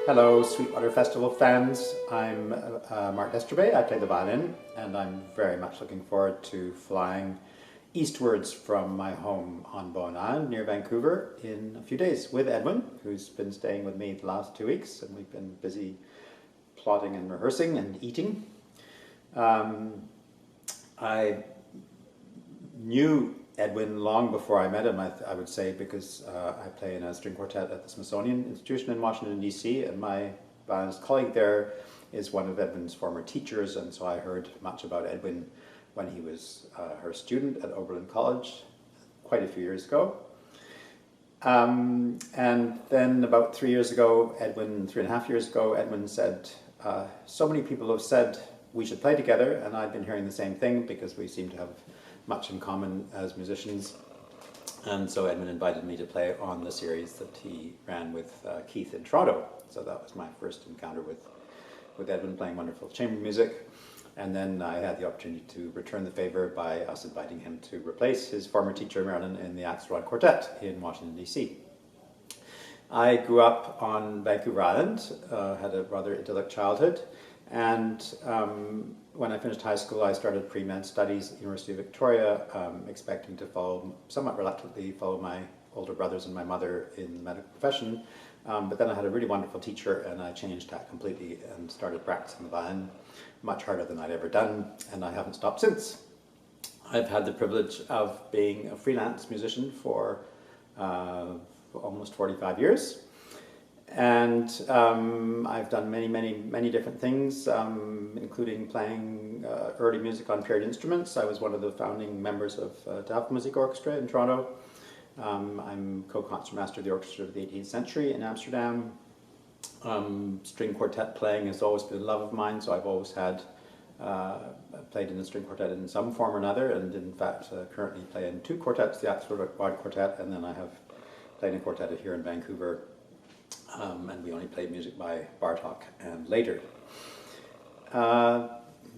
Hello, Sweetwater Festival fans. I'm Mark Esterby. I play the violin, and I'm very much looking forward to flying eastwards from my home on Bowen Island near Vancouver in a few days with Edwin, who's been staying with me the last 2 weeks, and we've been busy plotting and rehearsing and eating. I knew Edwin long before I met him, I would say, because I play in a string quartet at the Smithsonian Institution in Washington, D.C., and my violinist colleague there is one of Edwin's former teachers, and so I heard much about Edwin when he was her student at Oberlin College quite a few years ago. And then about 3 years ago, 3.5 years ago, Edwin said, so many people have said we should play together, and I've been hearing the same thing because we seem to have much in common as musicians. And so Edwin invited me to play on the series that he ran with Keith in Toronto. So that was my first encounter with Edwin playing wonderful chamber music. And then I had the opportunity to return the favor by us inviting him to replace his former teacher, Marilyn, in the Axelrod Quartet in Washington, D.C. I grew up on Vancouver Island, had a rather idyllic childhood, and when I finished high school, I started pre-med studies at the University of Victoria, expecting to somewhat reluctantly follow my older brothers and my mother in the medical profession. But then I had a really wonderful teacher, and I changed tack completely and started practicing the violin, much harder than I'd ever done, and I haven't stopped since. I've had the privilege of being a freelance musician for almost 45 years. And I've done many different things, including playing early music on paired instruments. I was one of the founding members of Tafelmusik Orchestra in Toronto. I'm co-concertmaster of the Orchestra of the 18th Century in Amsterdam. String quartet playing has always been a love of mine, so I've always had played in a string quartet in some form or another, and in fact currently play in 2 quartets, the Axelrod Quartet, and then I have played in a quartet here in Vancouver. And we only play music by Bartók and later.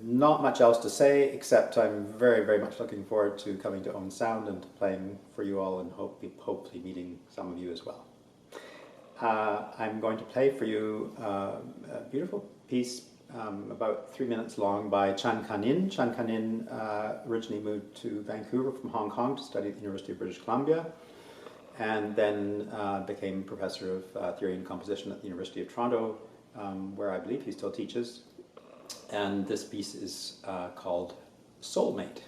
Not much else to say, except I'm very much looking forward to coming to Owen Sound and to playing for you all, and hopefully meeting some of you as well. I'm going to play for you a beautiful piece about 3 minutes long by Chan Kan-in. Chan Kan-in originally moved to Vancouver from Hong Kong to study at the University of British Columbia, and then became professor of theory and composition at the University of Toronto, where I believe he still teaches. And this piece is called Soulmate.